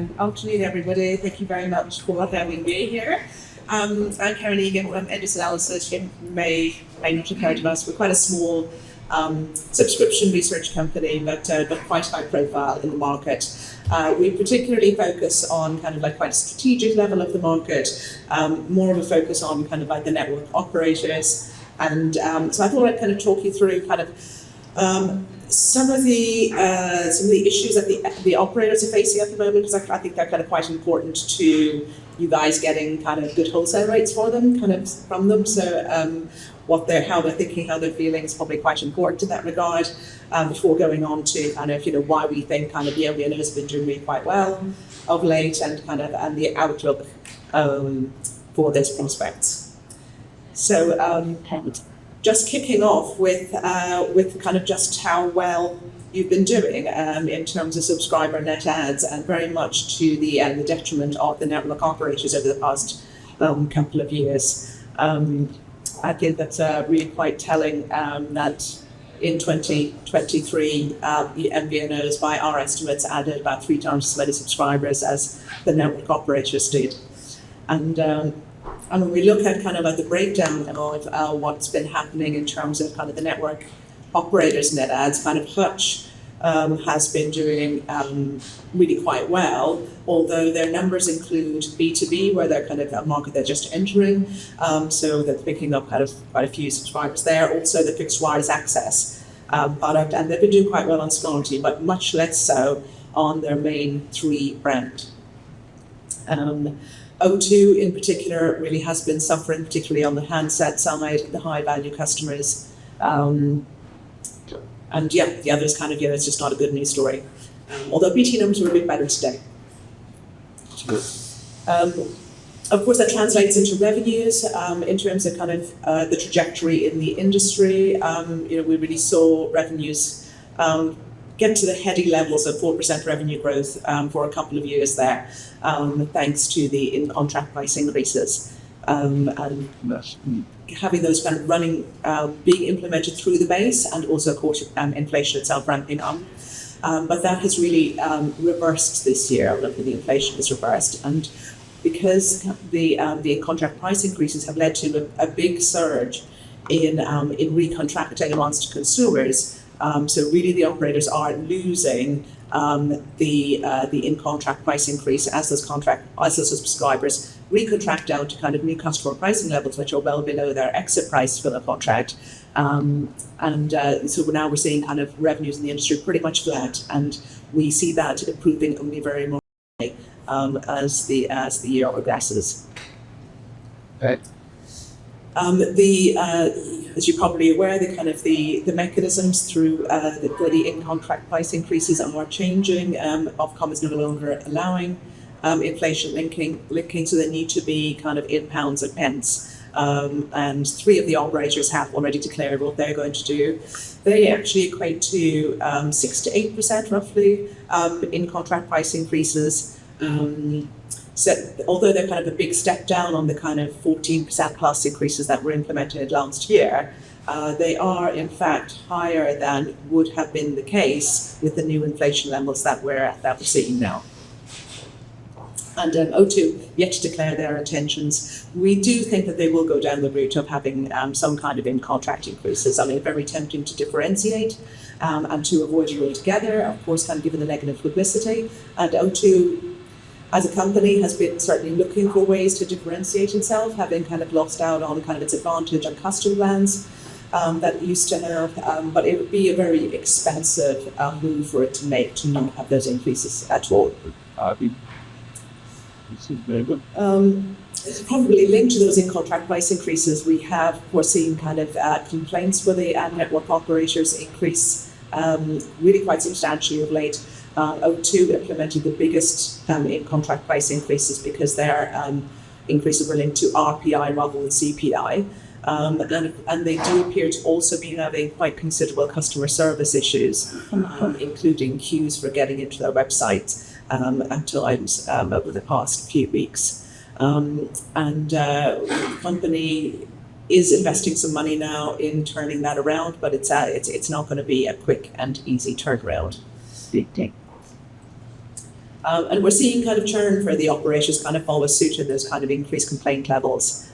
Afternoon, everybody. Thank you very much for having me here. I'm Karen Egan from Edison Analysis. You may not have heard of us. We're quite a small subscription research company, but quite high profile in the market. We particularly focus on kind of like quite a strategic level of the market, more of a focus on kind of like the network operators. And so I thought I'd kind of talk you through kind of some of the issues that the operators are facing at the moment, because I think they're kind of quite important to you guys getting kind of good wholesale rates for them, kind of from them. So how they're thinking, how they're feeling is probably quite important in that regard. Before going on to kind of why we think kind of the MVNOs have been doing really quite well of late, and the outlook for those prospects. So. Just kicking off with kind of just how well you've been doing in terms of subscriber net adds, and very much to the detriment of the network operators over the past couple of years. I think that's really quite telling that in 2023, the MVNOs, by our estimates, added about 3 times as many subscribers as the network operators did. And when we look at kind of like the breakdown of what's been happening in terms of kind of the network operators' net adds, kind of Hutch has been doing really quite well, although their numbers include B2B, where they're kind of a market they're just entering, so they're picking up kind of quite a few subscribers there. Also the fixed wireless access product, and they've been doing quite well on Smarty, but much less so on their main 3 brand. O2 in particular really has been suffering, particularly on the handset side, the high value customers. The others kind of, it's just not a good news story. Although BT numbers were a bit better today. Of course, that translates into revenues in terms of kind of the trajectory in the industry. We really saw revenues get to the heady levels of 4% revenue growth for a couple of years there, thanks to the in-contract price increases. And having those kind of running, being implemented through the base, and also, of course, inflation itself ramping up. But that has really reversed this year. The inflation has reversed. And because the in-contract price increases have led to a big surge in recontracting amongst consumers, so really the operators are losing the in-contract price increase as those subscribers recontract down to kind of new customer pricing levels, which are well below their exit price for the contract. So now we're seeing kind of revenues in the industry pretty much flat, and we see that improving only very marginally as the year progresses. Right. As you're probably aware, the mechanisms through the in-contract price increases are changing. Ofcom is no longer allowing inflation linking, so they need to be kind of in pounds and pence. And 3 of the operators have already declared what they're going to do. They actually equate to 6 to 8% roughly in contract price increases. So although they're kind of a big step down on the kind of 14% plus increases that were implemented last year, they are in fact higher than would have been the case with the new inflation levels that we're seeing now. And O2 yet to declare their intentions. We do think that they will go down the route of having some kind of in-contract increases. I mean, very tempting to differentiate and to avoid it altogether, of course, kind of given the negative publicity. And O2, as a company, has been certainly looking for ways to differentiate itself, having kind of lost out on kind of its advantage on custom plans that it used to have, but it would be a very expensive move for it to make to not have those increases at all. It's probably linked to those in-contract price increases. We have, of course, seen kind of complaints for the network operators increase really quite substantially of late. O2 implemented the biggest in-contract price increases because their increases were linked to RPI rather than CPI. And they do appear to also be having quite considerable customer service issues, including queues for getting into their website at times over the past few weeks. The company is investing some money now in turning that around, but it's not going to be a quick and easy turnaround. And we're seeing kind of churn for the operators kind of follow suit in those kind of increased complaint levels.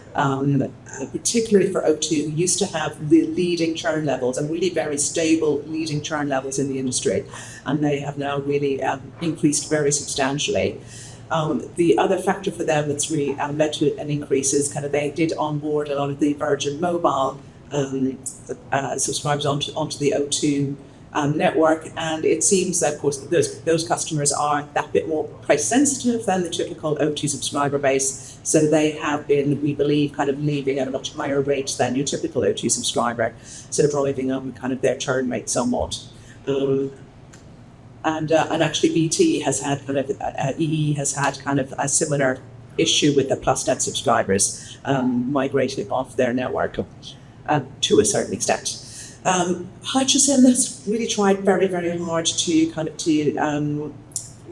Particularly for O2, who used to have the leading churn levels and really very stable leading churn levels in the industry, and they have now really increased very substantially. The other factor for them that's really led to an increase is kind of they did onboard a lot of the Virgin Mobile subscribers onto the O2 network, and it seems that, of course, those customers are that bit more price sensitive than the typical O2 subscriber base. So they have been, we believe, kind of leaving at a much higher rate than your typical O2 subscriber, so driving kind of their churn rate somewhat. And actually, BT has had kind of EE has had kind of a similar issue with the PlusNet subscribers migrating off their network to a certain extent. Hutchison has really tried very, very hard to kind of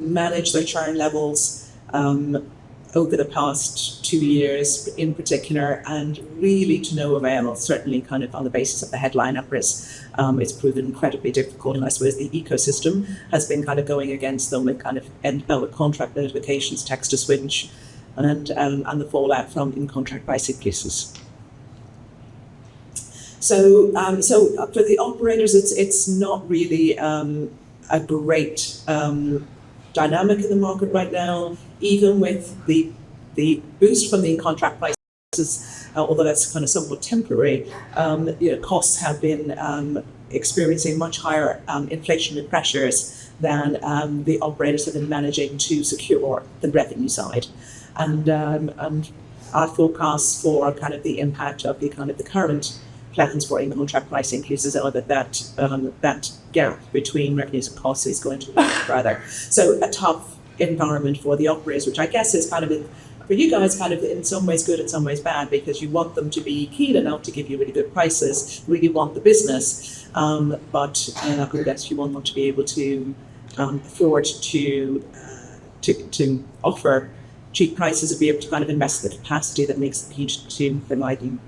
manage their churn levels over the past 2 years in particular, and really to no avail, certainly kind of on the basis of the headline numbers. It's proven incredibly difficult, and I suppose the ecosystem has been kind of going against them with kind of contract notifications, text to switch, and the fallout from in-contract price increases. So for the operators, it's not really a great dynamic in the market right now, even with the boost from the in-contract prices, although that's kind of somewhat temporary. Costs have been experiencing much higher inflationary pressures than the operators have been managing to secure the revenue side, and our forecasts for kind of the impact of the current plans for in-contract price increases are that gap between revenues and costs is going to be further. So a tough environment for the operators, which I guess is kind of, for you guys, kind of in some ways good, in some ways bad, because you want them to be keen enough to give you really good prices, really want the business, but I guess you want them to be able to afford to offer cheap prices and be able to kind of invest the capacity that makes the pitch to provide you.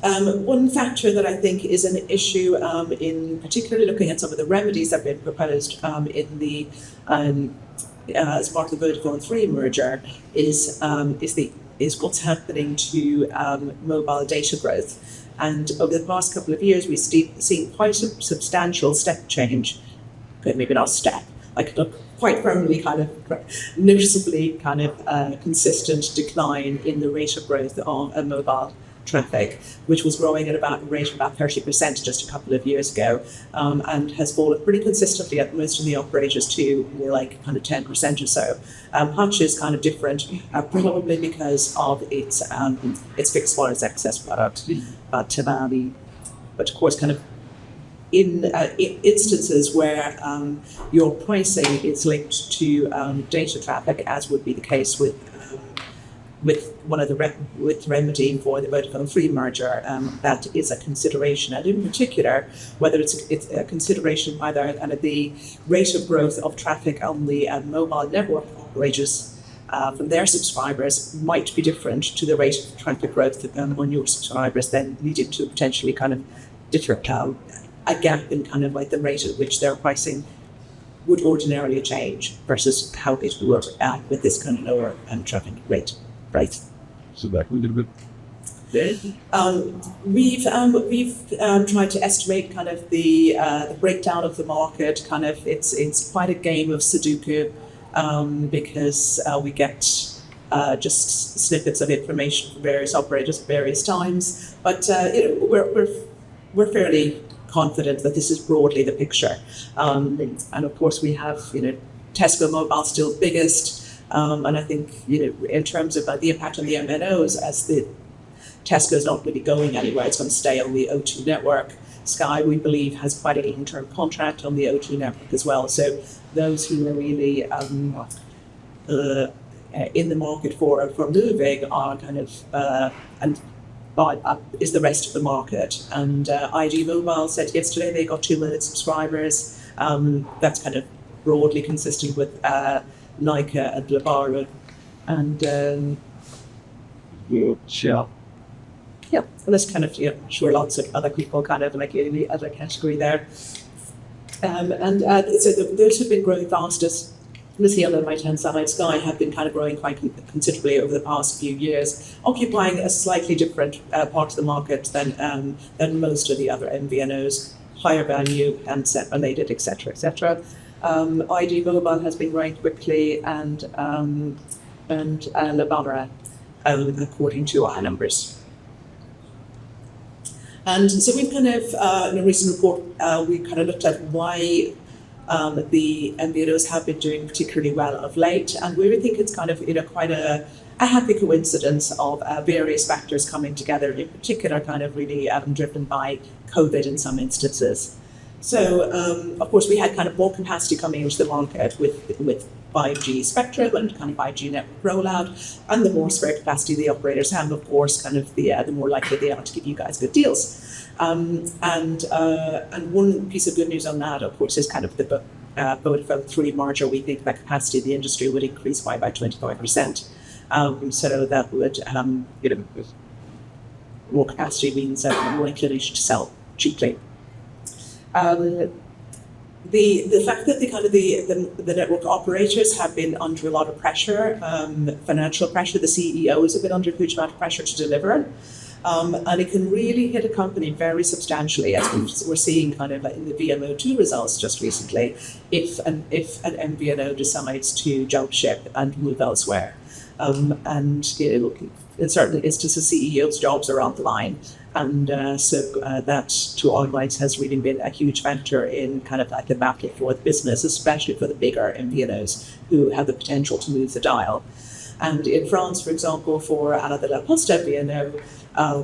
One factor that I think is an issue, in particularly looking at some of the remedies that have been proposed in the as part of the Vodafone 3 merger, is what's happening to mobile data growth. And over the past couple of years, we've seen quite a substantial step change. Okay, maybe not step, like quite firmly, kind of noticeably, kind of consistent decline in the rate of growth on mobile traffic, which was growing at about a rate of about 30% just a couple of years ago, and has fallen pretty consistently at most of the operators to more like kind of 10% or so. Hutch is kind of different, probably because of its fixed wireless access product, but of course, kind of in instances where your pricing is linked to data traffic, as would be the case with one of the with remedy for the Vodafone 3 merger, that is a consideration, and in particular, whether it's a consideration by the rate of growth of traffic on the mobile network operators from their subscribers might be different to the rate of traffic growth on your subscribers, then leading to potentially kind of different a gap in kind of like the rate at which their pricing would ordinarily change versus how it would with this kind of lower traffic rate. Right. So back a little bit. We've tried to estimate kind of the breakdown of the market. Kind of it's quite a game of Sudoku, because we get just snippets of information from various operators at various times. But we're fairly confident that this is broadly the picture. And of course we have Tesco Mobile still biggest. And I think, in terms of the impact on the MVNOs, as the Tesco is not really going anywhere, it's going to stay on the O2 network. Sky, we believe, has quite a long-term contract on the O2 network as well. So those who are really in the market for moving are kind of is the rest of the market. And IG Mobile said yesterday they got 2 million subscribers. That's kind of broadly consistent with Leica and Labara, and and there's kind of sure lots of other people kind of like in the other category there. Those who've been growing fastest, you see on the right-hand side, Sky have been kind of growing quite considerably over the past few years, occupying a slightly different part of the market than most of the other MVNOs, higher value, handset related, etc., etc. ID Mobile has been growing quickly, and Lebara, according to our numbers. And so we've kind of, in a recent report, we kind of looked at why the MVNOs have been doing particularly well of late, and we really think it's kind of, quite a happy coincidence of various factors coming together, in particular kind of really driven by COVID in some instances. So, of course, we had kind of more capacity coming into the market with 5G spectrum and kind of 5G network rollout, and the more spare capacity the operators have, of course, kind of the more likely they are to give you guys good deals. And one piece of good news on that, of course, is kind of the Vodafone 3 merger. We think that capacity in the industry would increase by about 25%. So that would, more capacity means more inclination to sell cheaply. The fact that the network operators have been under a lot of pressure, financial pressure, the CEOs have been under a huge amount of pressure to deliver, and it can really hit a company very substantially, as we're seeing kind of like in the VMO2 results just recently, if an MVNO decides to jump ship and move elsewhere. And in certain instances, CEOs' jobs are on the line. And so that, to our minds, has really been a huge factor in kind of like the battle for the business, especially for the bigger MVNOs who have the potential to move the dial. And in France, for example, for the La Poste MVNO,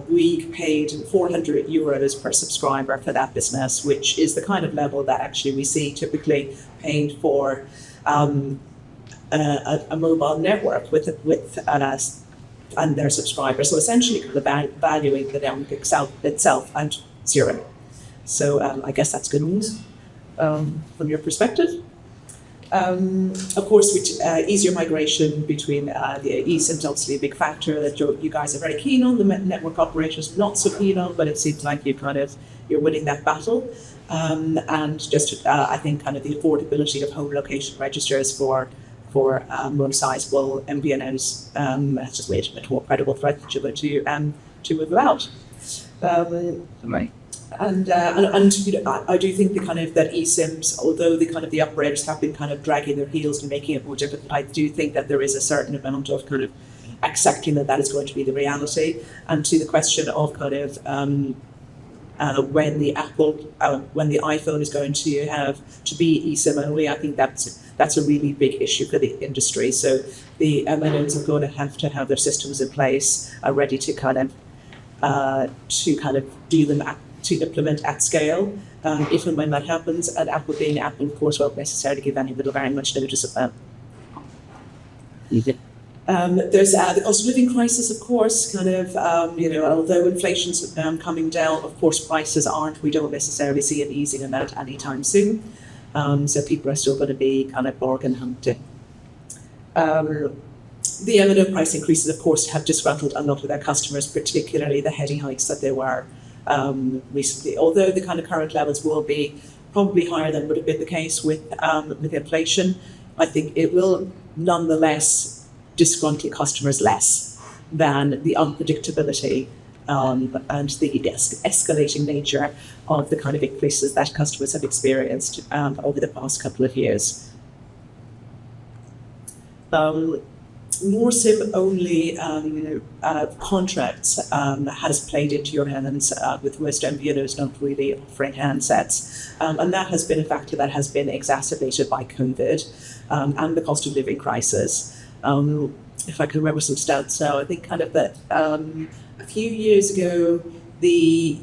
we paid €400 per subscriber for that business, which is the kind of level that actually we see typically paid for a mobile network with and their subscribers. So essentially valuing the network itself and zero. So I guess that's good news from your perspective. Of course, easier migration between the eSIMs, obviously a big factor that you guys are very keen on. The network operators not so keen on, but it seems like you're winning that battle. And just I think kind of the affordability of home location registers for more sizable MVNOs has just made it a bit more credible threat to move out. And I do think that eSIMs, although the operators have been kind of dragging their heels and making it more difficult, I do think that there is a certain amount of kind of accepting that is going to be the reality. And to the question of kind of when the iPhone is going to have to be eSIM only, I think that's a really big issue for the industry. So the MNOs are going to have their systems in place, ready to kind of do them to implement at scale, if and when that happens. And Apple, being Apple, of course, won't necessarily give very much notice of that. There's the cost of living crisis, of course, although inflation's coming down, of course, prices aren't. We don't necessarily see it easing in that anytime soon. So people are still going to be kind of bargain hunting. The MNO price increases, of course, have disgruntled a lot of their customers, particularly the heady hikes that there were recently. Although the kind of current levels will be probably higher than would have been the case with inflation, I think it will nonetheless disgruntle customers less than the unpredictability and the escalating nature of the kind of increases that customers have experienced over the past couple of years. More SIM-only contracts has played into your hands, with most MVNOs not really offering handsets. And that has been a factor that has been exacerbated by COVID and the cost of living crisis. If I can remember some stats now, I think kind of that a few years ago, the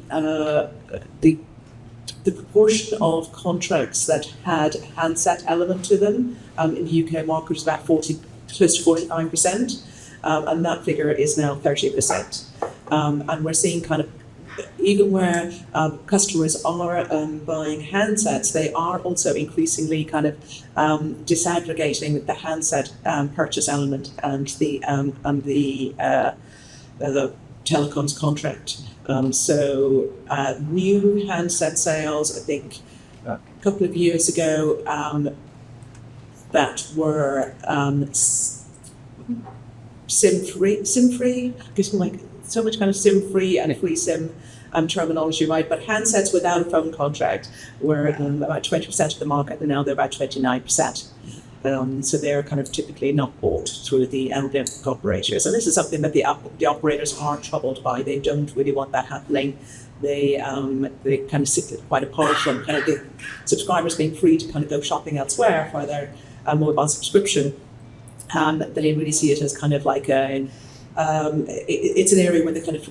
proportion of contracts that had a handset element to them in the UK market was about close to 49%, and that figure is now 30%. And we're seeing kind of, even where customers are buying handsets, they are also increasingly kind of disaggregating the handset purchase element and the telecoms contract. So new handset sales, I think a couple of years ago that were SIM-free, because like so much kind of SIM-free and free SIM terminology, right? But handsets without a phone contract were about 20% of the market, and now they're about 29%. So they're kind of typically not bought through the network operators. And this is something that the operators are troubled by. They don't really want that happening. They kind of sit quite apart from kind of the subscribers being free to kind of go shopping elsewhere for their mobile subscription. They really see it as kind of like it's an area where they kind of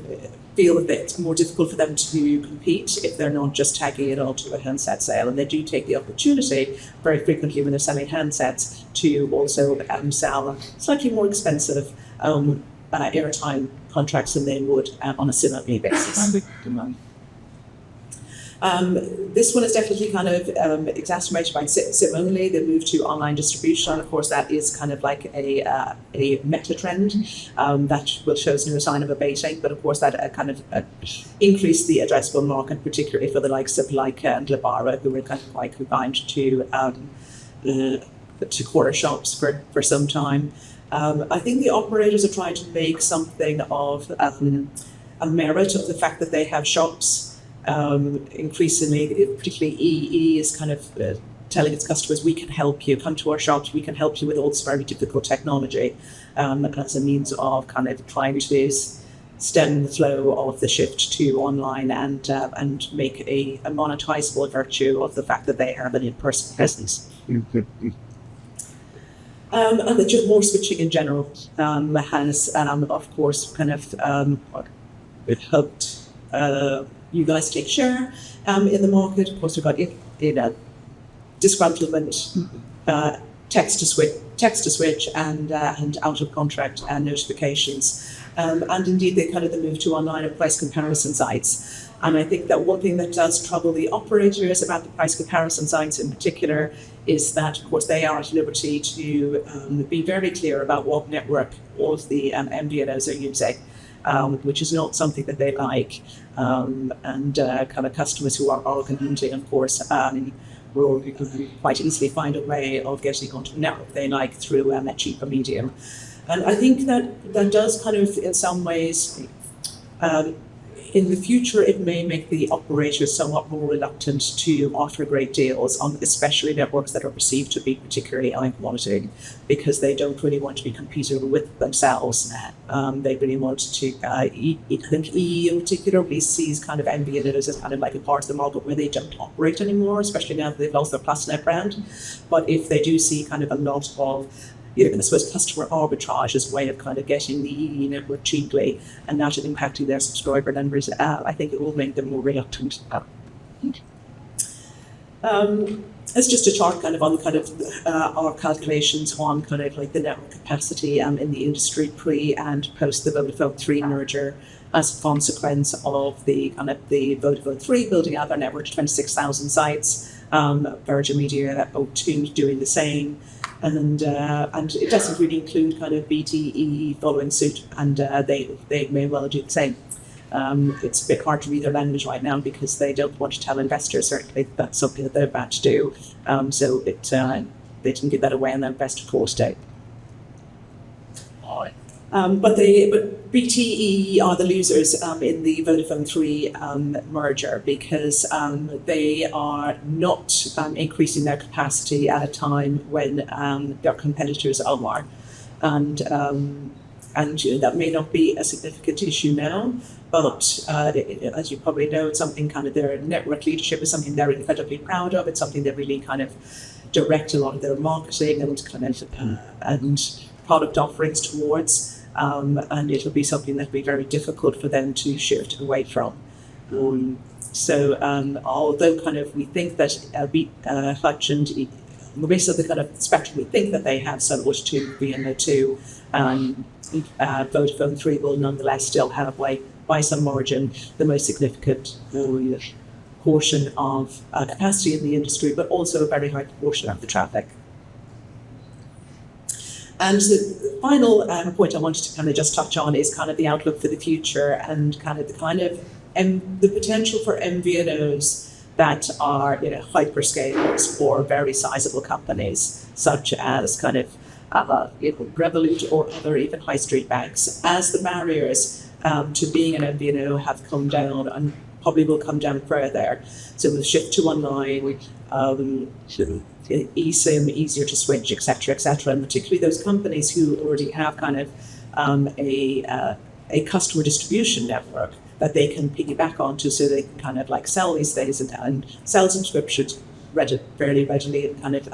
feel that it's more difficult for them to compete if they're not just tagging it all to a handset sale. And they do take the opportunity very frequently when they're selling handsets to also sell slightly more expensive airtime contracts than they would on a SIM-only basis. This one is definitely kind of exacerbated by SIM-only. The move to online distribution, and of course that is kind of like a meta trend that will show no sign of abating. But of course that kind of increased the addressable market, particularly for the likes of and Lebara, who were kind of quite confined to corner shops for some time. I think the operators are trying to make something of a merit of the fact that they have shops. Increasingly, particularly EE is kind of telling its customers, we can help you, come to our shops, we can help you with all this very difficult technology, as a means of kind of trying to stem the flow of the shift to online and make a monetizable virtue of the fact that they have an in-person presence. And that just more switching in general has, of course, kind of it helped you guys take share in the market. Of course, we've got disgruntlement, text to switch, and out of contract and notifications, and indeed the move to online and price comparison sites. And I think that one thing that does trouble the operators about the price comparison sites in particular is that, of course, they are at liberty to be very clear about what network all of the MVNOs are using. Which is not something that they like, and kind of customers who are arguing, of course, will quite easily find a way of getting onto the network they like through a cheaper medium. And I think that does kind of, in some ways, in the future, it may make the operators somewhat more reluctant to offer great deals on especially networks that are perceived to be particularly high quality, because they don't really want to be competing with themselves. They really want to, I think EE in particular really sees kind of MVNOs as kind of like a part of the market where they don't operate anymore, especially now that they've lost their PlusNet brand. But if they do see kind of a lot of I suppose customer arbitrage as a way of kind of getting the EE network cheaply and not impacting their subscriber numbers, I think it will make them more reluctant. It's just a chart kind of on kind of our calculations on kind of like the network capacity in the industry pre and post the Vodafone 3 merger as a consequence of the Vodafone 3 building out their network to 26,000 sites, Virgin Media O2 doing the same. And it doesn't really include kind of BTE following suit, and they may well do the same. It's a bit hard to read their language right now because they don't want to tell investors certainly that's something that they're about to do. So they didn't give that away on their investor call today. But BTE are the losers in the Vodafone 3 merger because they are not increasing their capacity at a time when their competitors are. And that may not be a significant issue now, but as you probably know, it's something kind of their network leadership is something they're incredibly proud of. It's something they really kind of direct a lot of their marketing and kind of and product offerings towards. And it'll be something that'll be very difficult for them to shift away from. So although kind of we think that Hutch and the rest of the kind of spectrum, we think that they have sold to MVNO2, Vodafone 3 will nonetheless still have, by some margin, the most significant portion of capacity in the industry, but also a very high proportion of the traffic. And the final point I wanted to kind of just touch on is kind of the outlook for the future and the potential for MVNOs that are, hyperscalers or very sizable companies, such as kind of Revolut or other even high street banks, as the barriers to being an MVNO have come down and probably will come down further. So the shift to online, eSIM, easier to switch, etc., etc., and particularly those companies who already have kind of a customer distribution network that they can piggyback onto, so they can kind of like sell these things and sell subscriptions fairly readily and kind of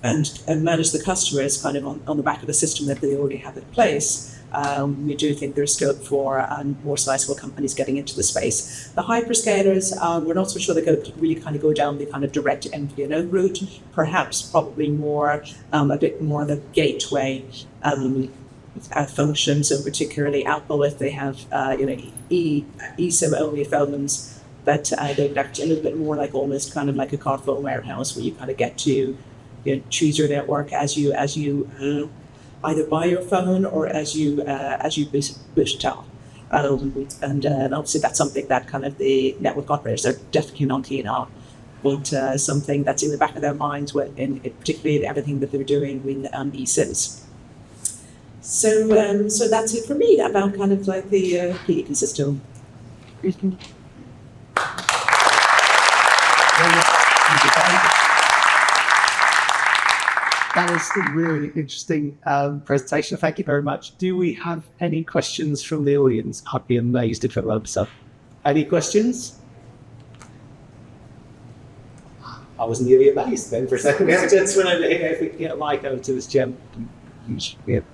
and manage the customers kind of on the back of the system that they already have in place. We do think there's scope for more sizable companies getting into the space. The hyperscalers, we're not so sure they're going to really kind of go down the kind of direct MVNO route, perhaps probably more, a bit more the gateway functions, so particularly Apple, if they have, eSIM only phones, that they've act a little bit more like almost kind of like a car phone warehouse, where you kind of get to choose your network as you either buy your phone or as you boot it up. And obviously that's something that kind of the network operators are definitely not keen on, but something that's in the back of their minds, particularly everything that they're doing with eSIMs. So that's it for me about kind of like the ecosystem. That was a really interesting presentation. Thank you very much. Do we have any questions from the audience? I'd be amazed if it loads up. Any questions? I was nearly amazed then for a second. We have a gentleman over here. If we can get a mic over to this gem. Here,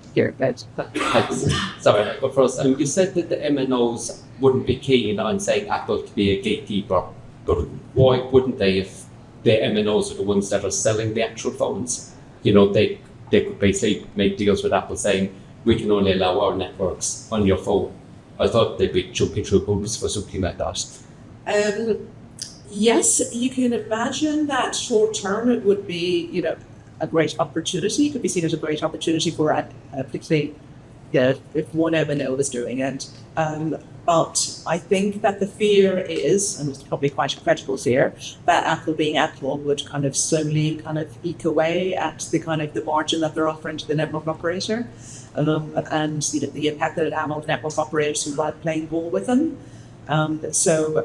Sorry, but first, you said that the MNOs wouldn't be keen on saying Apple to be a gatekeeper, but why wouldn't they if the MNOs are the ones that are selling the actual phones? They could basically make deals with Apple saying, we can only allow our networks on your phone. I thought they'd be jumping through hoops for something like that. Yes, you can imagine that short term it would be, a great opportunity. It could be seen as a great opportunity for particularly if one MNO was doing it. But I think that the fear is, and it's probably quite a credible fear, that Apple being Apple would kind of slowly kind of eke away at the kind of the margin that they're offering to the network operator, and the impact that it had on the network operators who are playing ball with them. So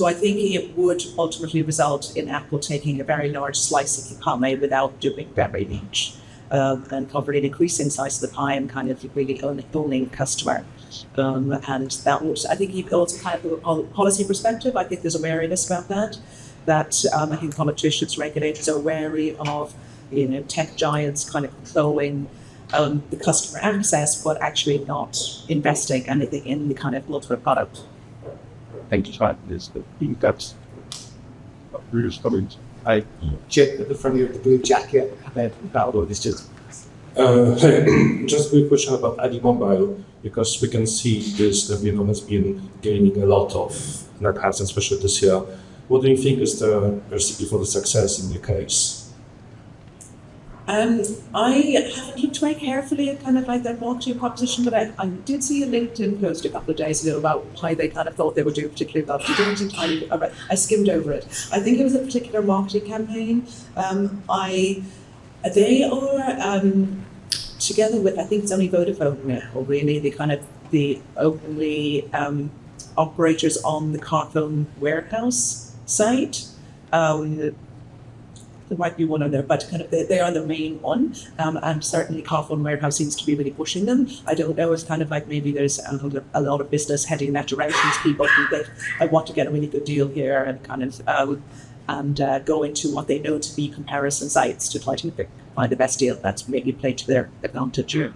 I think it would ultimately result in Apple taking a very large slice of the pie without doing very much, and covering an increasing size of the pie and kind of really owning customer. And that would, I think, also kind of from a policy perspective, I think there's a wariness about that. I think politicians, regulators are wary of, tech giants kind of controlling the customer access, but actually not investing anything in the kind of ultimate product. thank you. That's Bruce coming. I checked at the front of the blue jacket and then it's just just a quick question about Ali Mobile, because we can see this has been gaining a lot of net adds, especially this year. What do you think is the recipe for the success in your case? I haven't looked very carefully at kind of like their marketing proposition, but I did see a LinkedIn post a couple of days ago about why they kind of thought they were doing particularly well. I skimmed over it. I think it was a particular marketing campaign. They are together with, I think it's only Vodafone now, really, the only operators on the Carphone warehouse site. There might be one other, but kind of they are the main one, and certainly Carphone Warehouse seems to be really pushing them. I don't know, it's kind of like maybe there's a lot of business heading in that direction. People think that I want to get a really good deal here and kind of go into what they know to be comparison sites to try to find the best deal that's maybe played to their advantage. and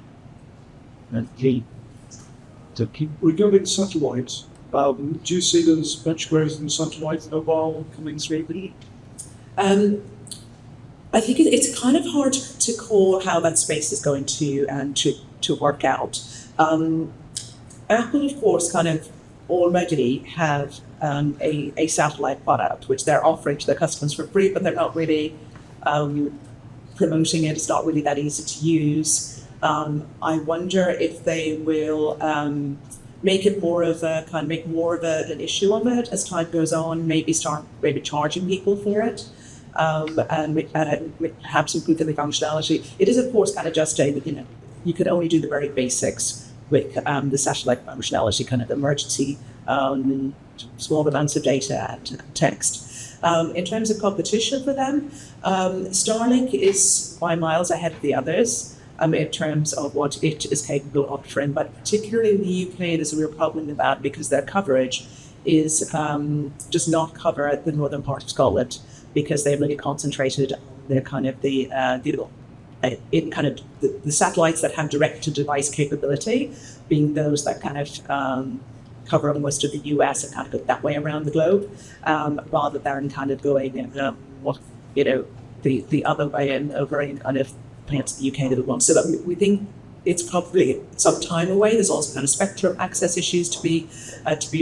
Regarding satellite, do you see there's much growth in satellite mobile coming through? I think it's kind of hard to call how that space is going to work out. Apple, of course, kind of already have a satellite product which they're offering to their customers for free, but they're not really promoting it. It's not really that easy to use. I wonder if they will make it more of a kind of make more of an issue of it as time goes on. Maybe start charging people for it, and perhaps improve the functionality. It is of course kind of just you could only do the very basics with the satellite functionality, kind of emergency small amounts of data and text. In terms of competition for them, Starlink is by miles ahead of the others in terms of what it is capable of offering, but particularly in the UK, there's a real problem with that because their coverage is does not cover the northern part of Scotland because they've really concentrated their kind of the satellites that have direct-to-device capability, being those that kind of cover most of the US and kind of go that way around the globe, rather than kind of going the other way and over in kind of plants the UK that want. So that we think it's probably some time away. There's also kind of spectrum access issues to be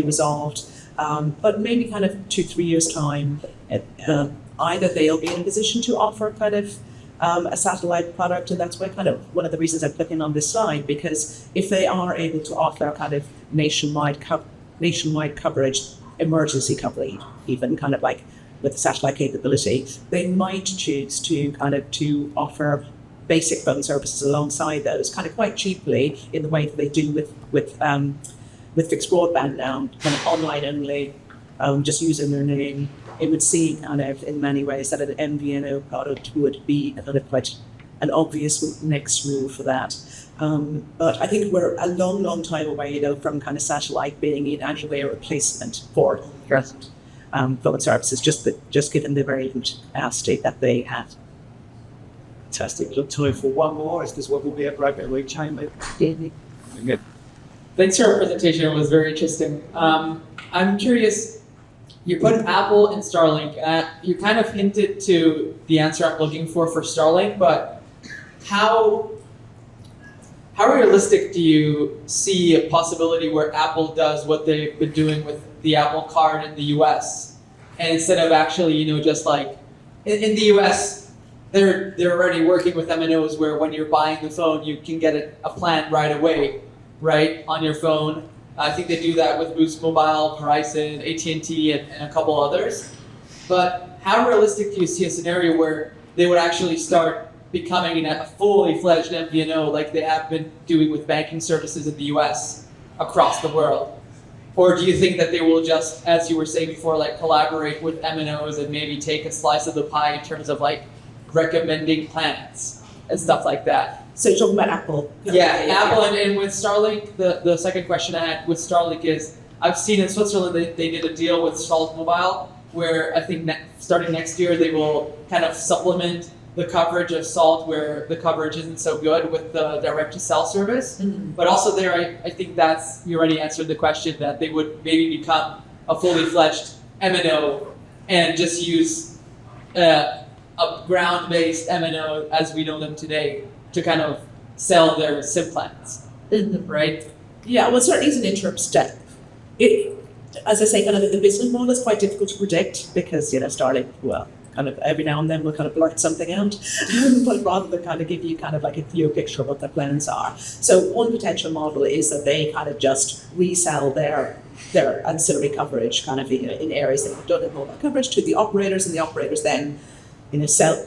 resolved, but maybe kind of 2-3 years time, either they'll be in a position to offer kind of a satellite product, and that's why kind of one of the reasons I'm clicking on this slide, because if they are able to offer kind of nationwide coverage, emergency coverage, even kind of like with the satellite capability, they might choose to offer basic phone services alongside those, kind of quite cheaply in the way that they do with fixed broadband now, kind of online only, just using their name. It would seem kind of in many ways that an MVNO product would be kind of quite an obvious next move for that. But I think we're a long, long time away from kind of satellite being in any way a replacement for present phone services, just given the very state that they have. Fantastic. We've got time for one more. Is this what will be a great bit of chamber? Good. Thanks for your presentation. It was very interesting. I'm curious. You put Apple and Starlink. You kind of hinted to the answer I'm looking for Starlink, but how realistic do you see a possibility where Apple does what they've been doing with the Apple Card in the US, and instead of actually, just like in the US, they're already working with MNOs where when you're buying the phone, you can get a plan right away, right on your phone. I think they do that with Boost Mobile, Verizon, AT&T, and a couple others. But how realistic do you see a scenario where they would actually start becoming a fully fledged MVNO like they have been doing with banking services in the US across the world? Or do you think that they will just, as you were saying before, like collaborate with MNOs and maybe take a slice of the pie in terms of like recommending plans and stuff like that? So you're talking about Apple? Apple, and with Starlink, the second question I had with Starlink is, I've seen in Switzerland they did a deal with Salt Mobile where I think starting next year they will kind of supplement the coverage of Salt where the coverage isn't so good with the direct-to-cell service. Mm-hmm. But also there, I think you already answered the question that they would maybe become a fully fledged MNO and just use a ground-based MNO as we know them today to kind of sell their SIM plans, right? Yeah, well, certainly it's an interim step. As I say, kind of the business model is quite difficult to predict because, Starlink, well, kind of every now and then we'll kind of blurt something out, but rather than kind of give you kind of like a clear picture of what their plans are. So one potential model is that they kind of just resell their ancillary coverage kind of in areas that don't have mobile coverage to the operators, and the operators then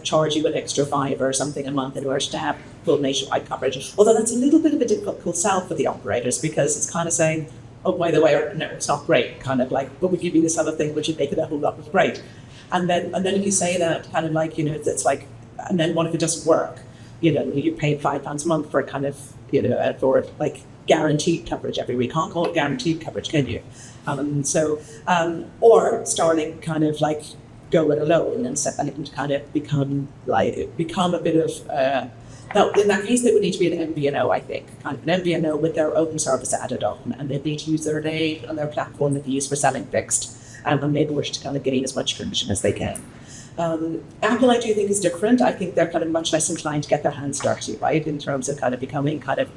charge you an extra $5 or something a month in order to have full nationwide coverage. Although that's a little bit of a difficult sell for the operators because it's kind of saying, oh, by the way, no, it's not great. Kind of like, but we give you this other thing, which would make it a whole lot of great. And then if you say that, kind of like, it's like, and then what if it doesn't work? You're paying £5 a month for kind of, for like guaranteed coverage every week. Can't call it guaranteed coverage, can you? Or Starlink kind of like go it alone and it can kind of become a bit of now in that case they would need to be an MVNO, I think, kind of an MVNO with their own service added on, and they'd need to use their name and their platform that they use for selling fixed, and they wish to kind of gain as much commission as they can. Apple, I do think, is different. I think they're kind of much less inclined to get their hands dirty, right, in terms of kind of becoming kind of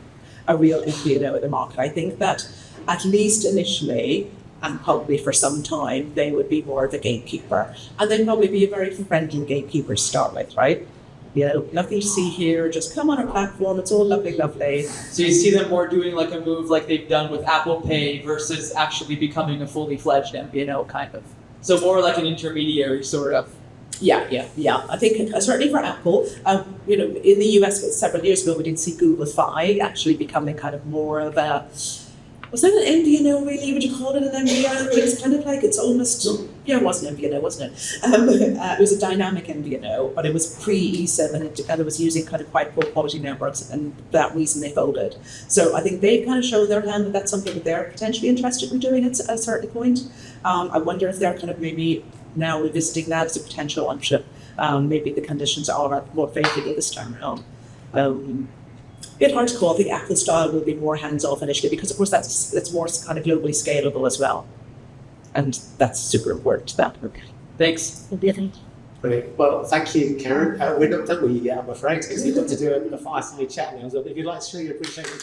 a real MVNO in the market. I think that at least initially, and probably for some time, they would be more of a gatekeeper. And they'd probably be a very friendly gatekeeper to start with, right? nothing to see here. Just come on our platform. It's all lovely, lovely. So you see them more doing like a move like they've done with Apple Pay versus actually becoming a fully fledged MVNO kind of. So more like an intermediary sort of. Yeah. I think certainly for Apple, in the US several years ago, we did see Google Fi actually becoming kind of more of a. Was that an MVNO really? Would you call it an MVNO? It's kind of like it's almost, it was an MVNO, wasn't it? It was a dynamic MVNO, but it was pre-eSIM and it was using kind of quite poor quality networks, and for that reason they folded. So I think they've kind of shown their hand that that's something that they're potentially interested in doing at a certain point. I wonder if they're kind of maybe now revisiting that as a potential option. Maybe the conditions are more favourable this time around. Bit hard to call. I think Apple style will be more hands-off initially because, of course, that's more kind of globally scalable as well, and that's super important to that. Okay. Thanks. Brilliant. Well, thank you, Karen. We're not done with you yet, I'm afraid, because you've got to do a fireside chat now. So if you'd like to show your appreciation.